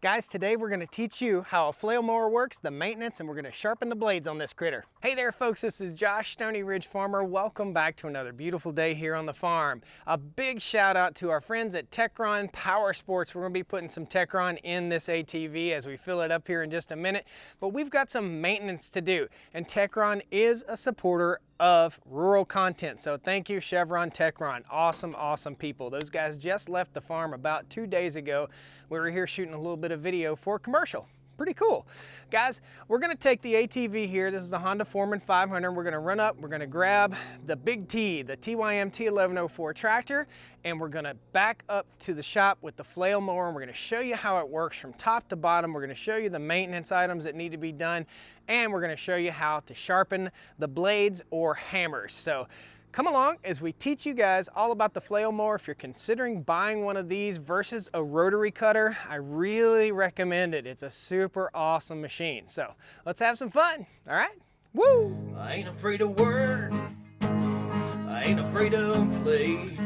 Guys, today we're going to teach you how a flail mower works, the maintenance, and we're going to sharpen the blades on this critter. Hey there folks, this is Josh, Stoney Ridge Farmer. Welcome back to another beautiful day here on the farm. A big shout out to our friends at Techron Power Sports. We're going to be putting some Techron in this ATV as we fill it up here in just a minute, but we've got some maintenance to do, and Techron is a supporter of rural content. So thank you, Chevron Techron. Awesome people. Those guys just left the farm about 2 days ago. We were here shooting a little bit of video for a commercial. Pretty cool. Guys, we're gonna take the ATV here. This is a Honda Foreman 500. We're gonna run up, we're gonna grab the big T, the TYM T1104 tractor, and we're gonna back up to the shop with the flail mower, and we're gonna show you how it works from top to bottom. We're gonna show you the maintenance items that need to be done, and we're gonna show you how to sharpen the blades or hammers. So come along as we teach you guys all about the flail mower. If you're considering buying one of these versus a rotary cutter, I really recommend it. It's a super awesome machine. So let's have some fun, all right? Woo! I ain't afraid of work, I ain't afraid of play,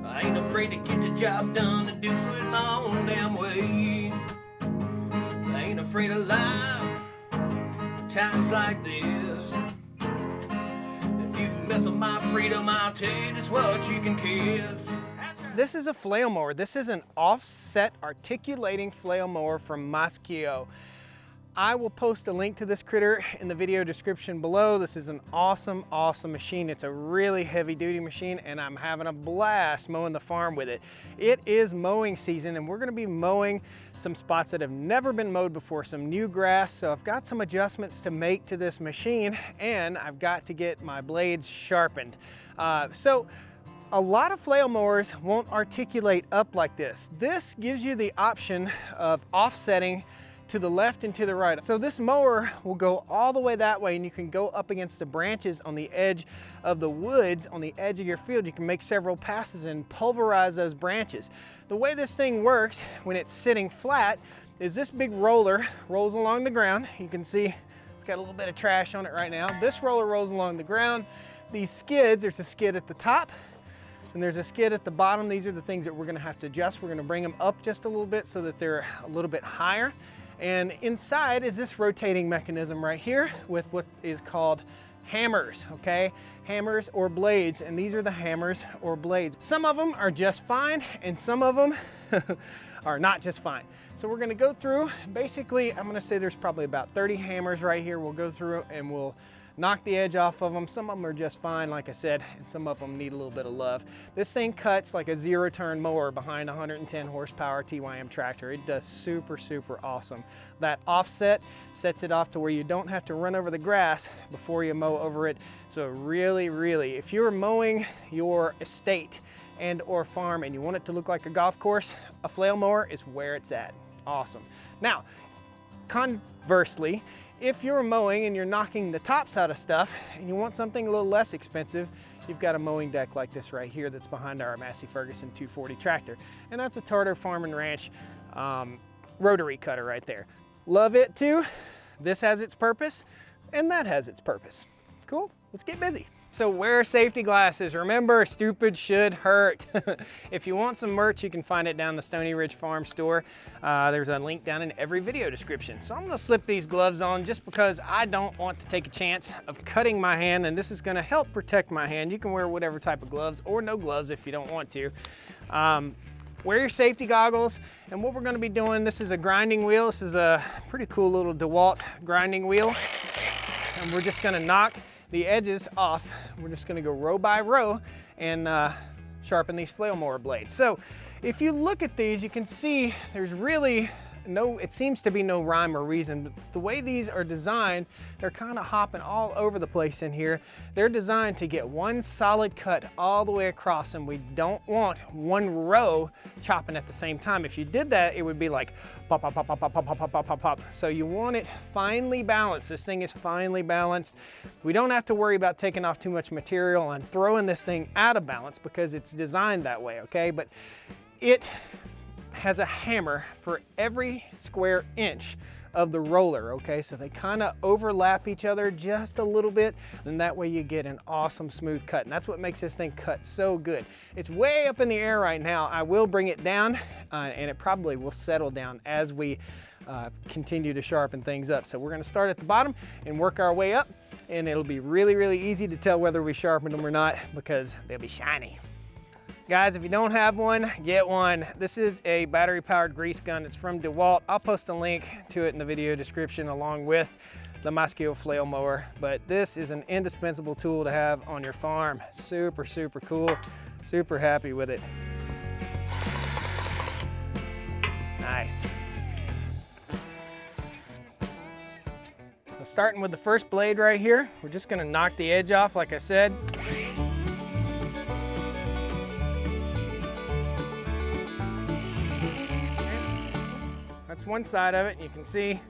I ain't afraid to get the job done and do it my own damn way. I ain't afraid of life, times like this. Mess with my freedom, I'll tell you just what you can kiss. This is a flail mower. This is an offset articulating flail mower from Moschio. I will post a link to this critter in the video description below. This is an awesome machine. It's a really heavy duty machine, and I'm having a blast mowing the farm with it. It is mowing season, and we're gonna be mowing some spots that have never been mowed before, some new grass. So I've got some adjustments to make to this machine, and I've got to get my blades sharpened. So a lot of flail mowers won't articulate up like this. This gives you the option of offsetting to the left and to the right. So this mower will go all the way that way, and you can go up against the branches on the edge of the woods, on the edge of your field. You can make several passes and pulverize those branches. The way this thing works when it's sitting flat is this big roller rolls along the ground. You can see it's got a little bit of trash on it right now. This roller rolls along the ground. These skids, there's a skid at the top and there's a skid at the bottom. These are the things that we're gonna have to adjust. We're gonna bring them up just a little bit so that they're a little bit higher. And inside is this rotating mechanism right here with what is called hammers, okay? Hammers or blades, and these are the hammers or blades. Some of them are just fine, and some of them are not just fine. So we're gonna go through, basically, I'm gonna say there's probably about 30 hammers right here. We'll go through and we'll knock the edge off of them. Some of them are just fine, like I said, and some of them need a little bit of love. This thing cuts like a zero-turn mower behind a 110 horsepower TYM tractor. It does super awesome. That offset sets it off to where you don't have to run over the grass before you mow over it. So really, if you're mowing your estate and or farm and you want it to look like a golf course, a flail mower is where it's at. Awesome. Now, conversely, if you're mowing and you're knocking the tops out of stuff and you want something a little less expensive, you've got a mowing deck like this right here that's behind our Massey Ferguson 240 tractor. And that's a Tartar Farm and Ranch rotary cutter right there. Love it too. This has its purpose and that has its purpose. Cool, let's get busy. So wear safety glasses. Remember, stupid should hurt. If you want some merch, you can find it down the Stoney Ridge Farm store. There's a link down in every video description. So I'm gonna slip these gloves on just because I don't want to take a chance of cutting my hand, and this is gonna help protect my hand. You can wear whatever type of gloves or no gloves if you don't want to. Wear your safety goggles, and what we're gonna be doing, this is a grinding wheel. This is a pretty cool little DeWalt grinding wheel, and we're just gonna knock the edges off. We're just gonna go row by row and sharpen these flail mower blades. So if you look at these, you can see there's really it seems to be no rhyme or reason. But the way these are designed, they're kind of hopping all over the place in here. They're designed to get one solid cut all the way across, and we don't want one row chopping at the same time. If you did that, it would be like pop, pop, pop, pop, pop, pop, pop, pop, pop, pop. So you want it finely balanced. This thing is finely balanced. We don't have to worry about taking off too much material and throwing this thing out of balance because it's designed that way, okay? But it has a hammer for every square inch of the roller, okay? So they kind of overlap each other just a little bit, and that way you get an awesome smooth cut. And that's what makes this thing cut so good. It's way up in the air right now. I will bring it down, and it probably will settle down as we continue to sharpen things up. So we're gonna start at the bottom and work our way up, and it'll be really, really easy to tell whether we sharpened them or not because they'll be shiny. Guys, if you don't have one, get one. This is a battery-powered grease gun. It's from DeWalt. I'll post a link to it in the video description along with the Moschio flail mower. But this is an indispensable tool to have on your farm. Super, super cool. Super happy with it. Nice. Starting with the first blade right here, we're just gonna knock the edge off like I said. That's one side of it, and you can see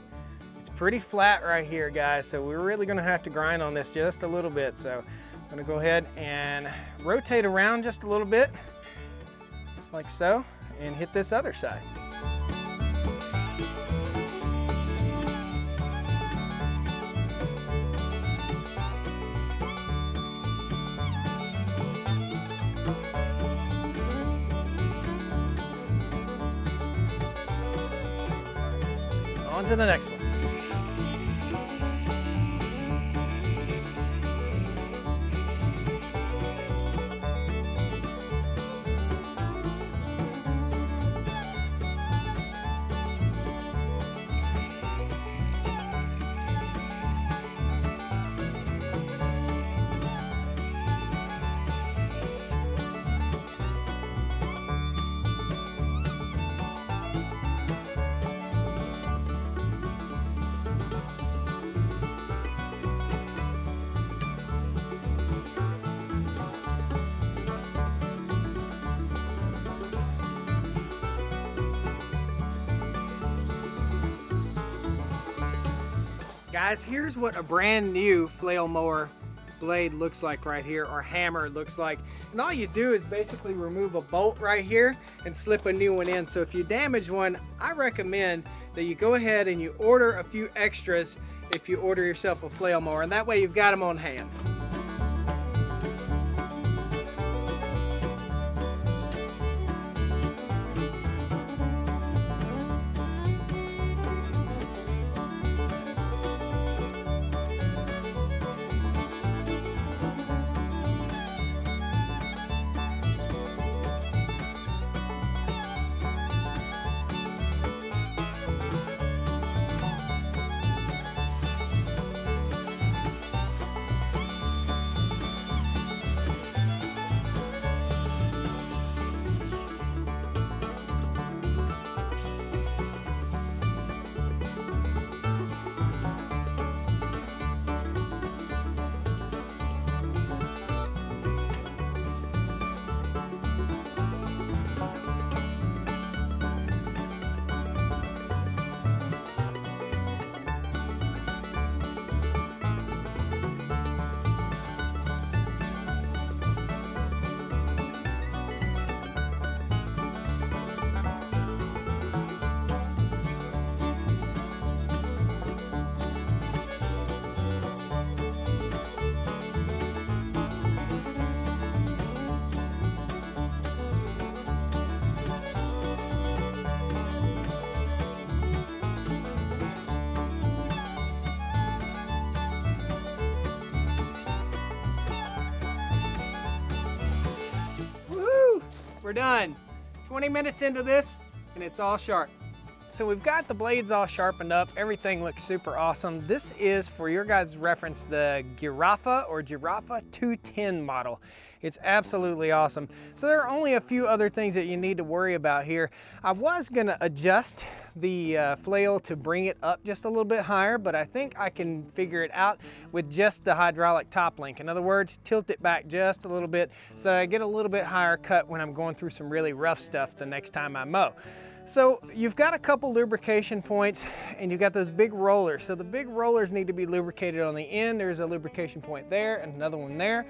it's pretty flat right here, guys. So we're really gonna have to grind on this just a little bit. So I'm gonna go ahead and rotate around just a little bit, just like so, and hit this other side. On to the next one. Guys, here's what a brand new flail mower blade looks like right here, or hammer looks like. And all you do is basically remove a bolt right here and slip a new one in. So if you damage one, I recommend that you go ahead and you order a few extras if you order yourself a flail mower, and that way you've got them on hand. We're done. 20 minutes into this and it's all sharp. So we've got the blades all sharpened up. Everything looks super awesome. This is, for your guys' reference, the Giraffa 210 model. It's absolutely awesome. So there are only a few other things that you need to worry about here. I was gonna adjust the flail to bring it up just a little bit higher, but I think I can figure it out with just the hydraulic top link. In other words, tilt it back just a little bit so that I get a little bit higher cut when I'm going through some really rough stuff the next time I mow. So you've got a couple lubrication points and you've got those big rollers. So the big rollers need to be lubricated on the end. There's a lubrication point there and another one there.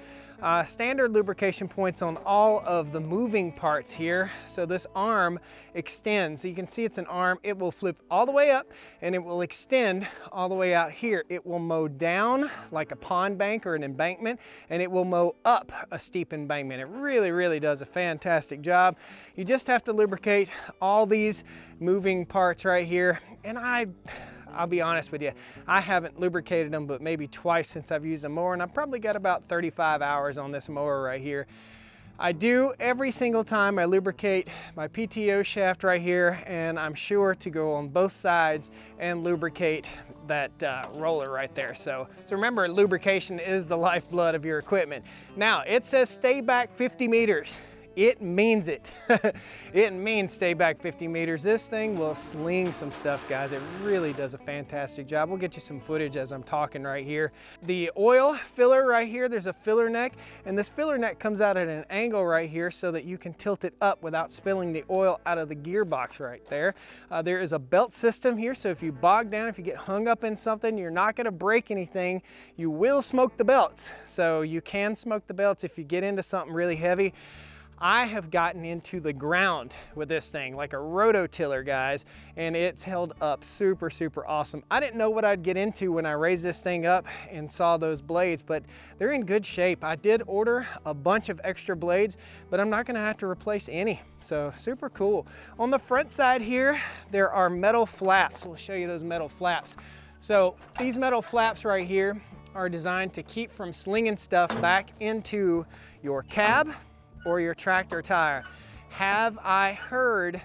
Standard lubrication points on all of the moving parts here. So this arm extends. So you can see it's an arm. It will flip all the way up and it will extend all the way out here. It will mow down like a pond bank or an embankment, and it will mow up a steep embankment. It really, really does a fantastic job. You just have to lubricate all these moving parts right here. And I'll be honest with you, I haven't lubricated them but maybe twice since I've used a mower, and I've probably got about 35 hours on this mower right here. I do every single time I lubricate my PTO shaft right here, and I'm sure to go on both sides and lubricate that roller right there. So remember, lubrication is the lifeblood of your equipment. Now, it says stay back 50 meters. It means it. It means stay back 50 meters. This thing will sling some stuff, guys. It really does a fantastic job. We'll get you some footage as I'm talking right here. The oil filler right here, there's a filler neck, and this filler neck comes out at an angle right here so that you can tilt it up without spilling the oil out of the gearbox right there. There is a belt system here, so if you bog down, if you get hung up in something, you're not gonna break anything. You will smoke the belts. So you can smoke the belts if you get into something really heavy. I have gotten into the ground with this thing, like a rototiller, guys, and it's held up super, super awesome. I didn't know what I'd get into when I raised this thing up and saw those blades, but they're in good shape. I did order a bunch of extra blades, but I'm not gonna have to replace any. So super cool. On the front side here, there are metal flaps. We'll show you those metal flaps. So these metal flaps right here are designed to keep from slinging stuff back into your cab or your tractor tire. Have I heard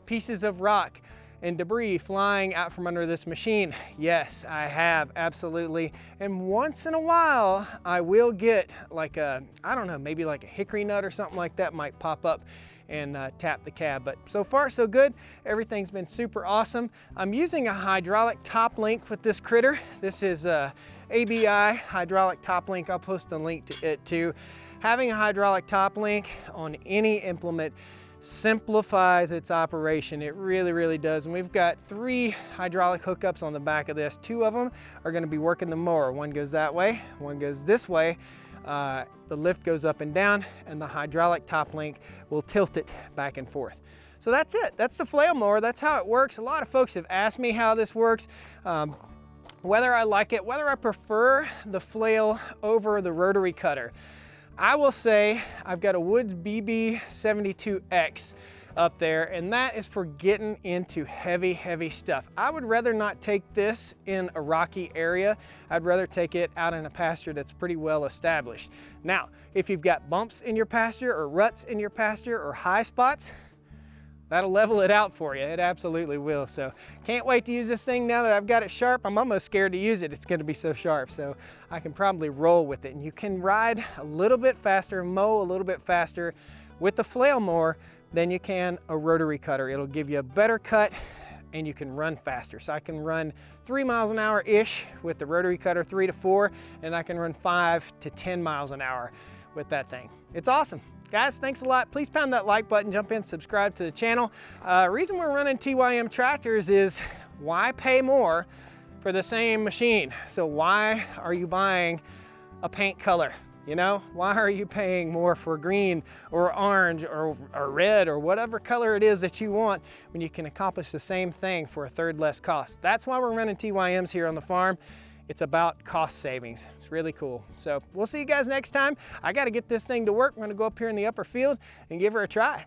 pieces of rock and debris flying out from under this machine? Yes, I have, absolutely. And once in a while, I will get like a, I don't know, maybe like a hickory nut or something like that might pop up and tap the cab. But so far so good. Everything's been super awesome. I'm using a hydraulic top link with this critter. This is a ABI hydraulic top link. I'll post a link to it too. Having a hydraulic top link on any implement simplifies its operation. It really, really does. And we've got 3 hydraulic hookups on the back of this. 2 of them are gonna be working the mower. One goes that way, one goes this way. The lift goes up and down, and the hydraulic top link will tilt it back and forth. So that's it. That's the flail mower. That's how it works. A lot of folks have asked me how this works. Whether I like it, whether I prefer the flail over the rotary cutter. I will say I've got a Woods BB72X up there, and that is for getting into heavy, heavy stuff. I would rather not take this in a rocky area. I'd rather take it out in a pasture that's pretty well established. Now, if you've got bumps in your pasture or ruts in your pasture or high spots, that'll level it out for you. It absolutely will. So can't wait to use this thing now that I've got it sharp. I'm almost scared to use it. It's gonna be so sharp. So I can probably roll with it. And you can ride a little bit faster, mow a little bit faster with the flail mower than you can a rotary cutter. It'll give you a better cut and you can run faster. So I can run 3 miles an hour-ish with the rotary cutter, 3 to 4, and I can run 5 to 10 miles an hour with that thing. It's awesome. Guys, thanks a lot. Please pound that like button, jump in, subscribe to the channel. Reason we're running TYM tractors is why pay more for the same machine? So why are you buying a paint color? You know, why are you paying more for green or orange or red or whatever color it is that you want when you can accomplish the same thing for a third less cost? That's why we're running TYMs here on the farm. It's about cost savings. It's really cool. So we'll see you guys next time. I got to get this thing to work. We're going to go up here in the upper field and give her a try.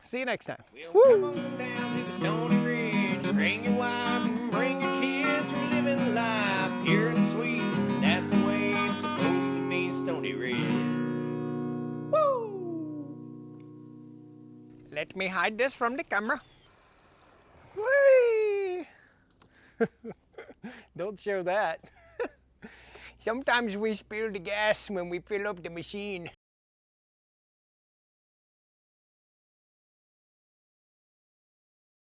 See you next time. Well, come on down to the Stoney Ridge. Bring your wife and bring your kids. We're living life pure and sweet. That's the way it's supposed to be, Stoney Ridge. Woo! Let me hide this from the camera. Whee! Don't show that. Sometimes we spill the gas when we fill up the machine.